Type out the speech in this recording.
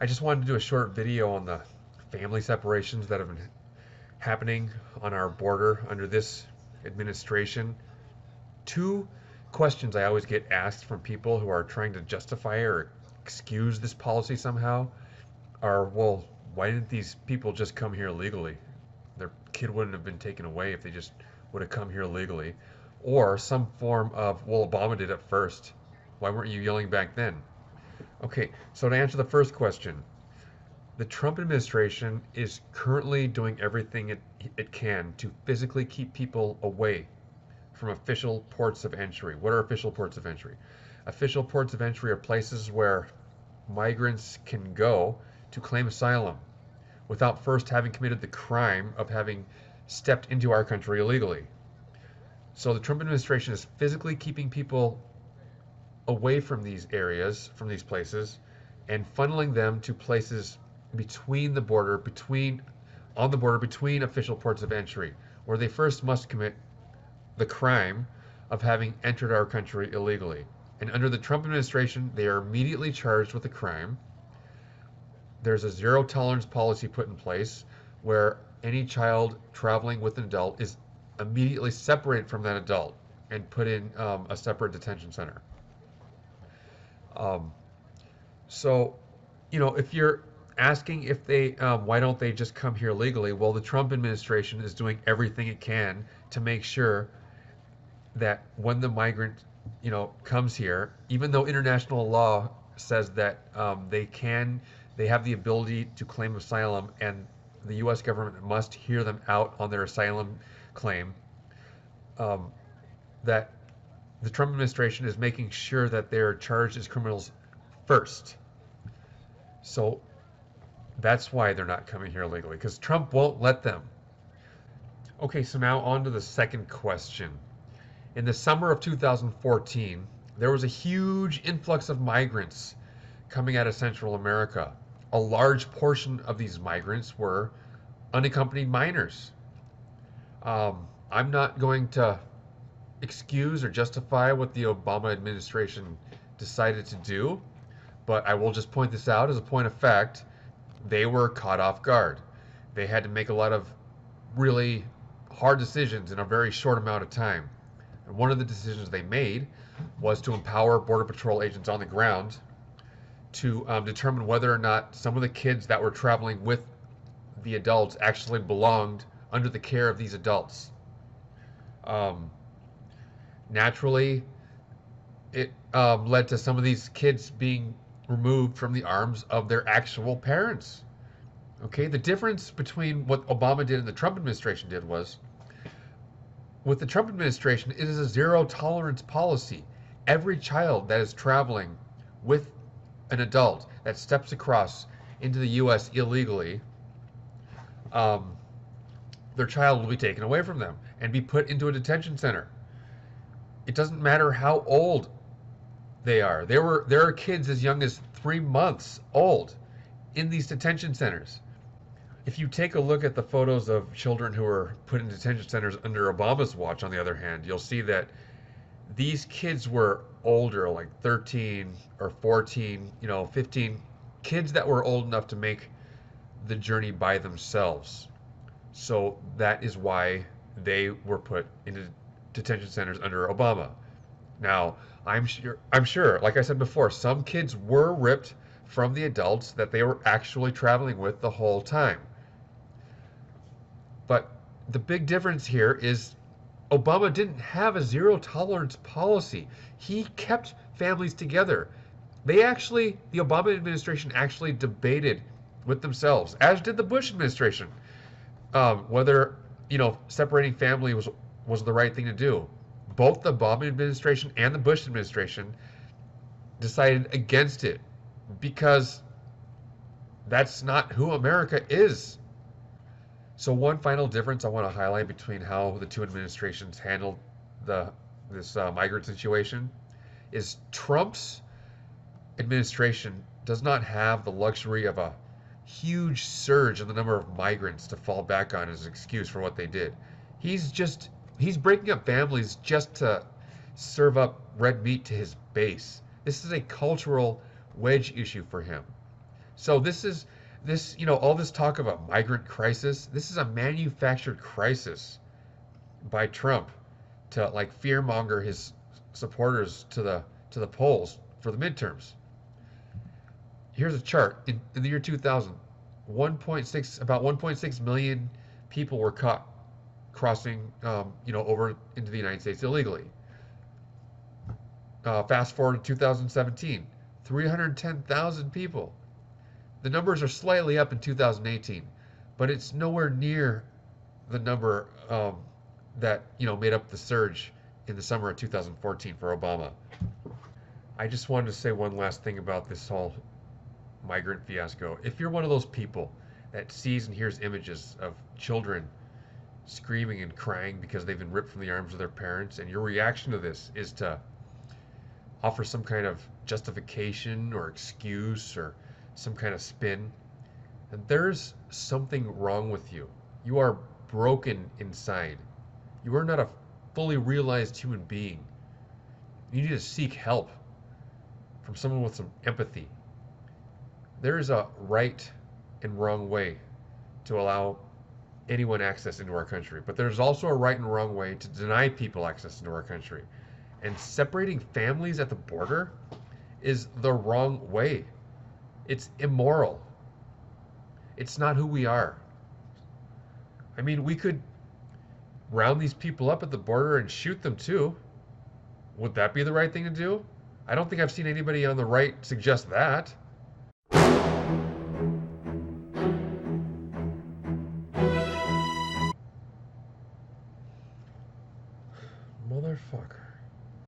I just wanted to do a short video on the family separations that have been happening on our border under this administration. Two questions I always get asked from people who are trying to justify or excuse this policy somehow are, well, why didn't these people just come here legally? Their kid wouldn't have been taken away if they just would have come here legally. Or some form of, well, Obama did it first. Why weren't you yelling back then? Okay, so to answer the first question, the Trump administration is currently doing everything it can to physically keep people away from official ports of entry. What are official ports of entry? Official ports of entry are places where migrants can go to claim asylum without first having committed the crime of having stepped into our country illegally. So the Trump administration is physically keeping people away from these areas, from these places, and funneling them to places between the border, on the border between official ports of entry, where they first must commit the crime of having entered our country illegally. And under the Trump administration, they are immediately charged with the crime. There's a zero tolerance policy put in place where any child traveling with an adult is immediately separated from that adult and put in a separate detention center. Um, so, if you're asking if they, why don't they just come here legally? Well, the Trump administration is doing everything it can to make sure that when the migrant, comes here, even though international law says that they have the ability to claim asylum, and the U.S. government must hear them out on their asylum claim, um, that the Trump administration is making sure that they're charged as criminals first. So that's why they're not coming here legally, because Trump won't let them. Okay, so now on to the second question. In the summer of 2014, there was a huge influx of migrants coming out of Central America. A large portion of these migrants were unaccompanied minors. I'm not going to excuse or justify what the Obama administration decided to do, but I will just point this out as a point of fact. They were caught off guard. They had to make a lot of really hard decisions in a very short amount of time. And one of the decisions they made was to empower Border Patrol agents on the ground to determine whether or not some of the kids that were traveling with the adults actually belonged under the care of these adults. Naturally, it led to some of these kids being removed from the arms of their actual parents. Okay, the difference between what Obama did and the Trump administration did was, with the Trump administration, it is a zero tolerance policy. Every child that is traveling with an adult that steps across into the U.S. illegally, their child will be taken away from them and be put into a detention center. It doesn't matter how old they are. There are kids as young as 3 months old in these detention centers. If you take a look at the photos of children who were put in detention centers under Obama's watch, on the other hand, you'll see that these kids were older, like 13 or 14, 15, kids that were old enough to make the journey by themselves. So that is why they were put into detention centers under Obama. Now, I'm sure, like I said before, some kids were ripped from the adults that they were actually traveling with the whole time. But the big difference here is Obama didn't have a zero tolerance policy. He kept families together. The Obama administration actually debated with themselves, as did the Bush administration, whether separating family was the right thing to do. Both the Obama administration and the Bush administration decided against it because that's not who America is. So one final difference I want to highlight between how the two administrations handled this migrant situation is Trump's administration does not have the luxury of a huge surge in the number of migrants to fall back on as an excuse for what they did. He's breaking up families just to serve up red meat to his base. This is a cultural wedge issue for him. So all this talk of a migrant crisis, this is a manufactured crisis by Trump to like fearmonger his supporters to the polls for the midterms. Here's a chart. In the year 2000, 1.6 about 1.6 million people were caught crossing, over into the United States illegally. Fast forward to 2017, 310,000 people. The numbers are slightly up in 2018, but it's nowhere near the number that made up the surge in the summer of 2014 for Obama. I just wanted to say one last thing about this whole migrant fiasco. If you're one of those people that sees and hears images of children screaming and crying because they've been ripped from the arms of their parents, and your reaction to this is to offer some kind of justification or excuse or some kind of spin, and there's something wrong with you. You are broken inside. You are not a fully realized human being. You need to seek help from someone with some empathy. There is a right and wrong way to allow anyone access into our country, but there's also a right and wrong way to deny people access into our country. And separating families at the border is the wrong way. It's immoral. It's not who we are. I mean, we could round these people up at the border and shoot them too. Would that be the right thing to do? I don't think I've seen anybody on the right suggest that.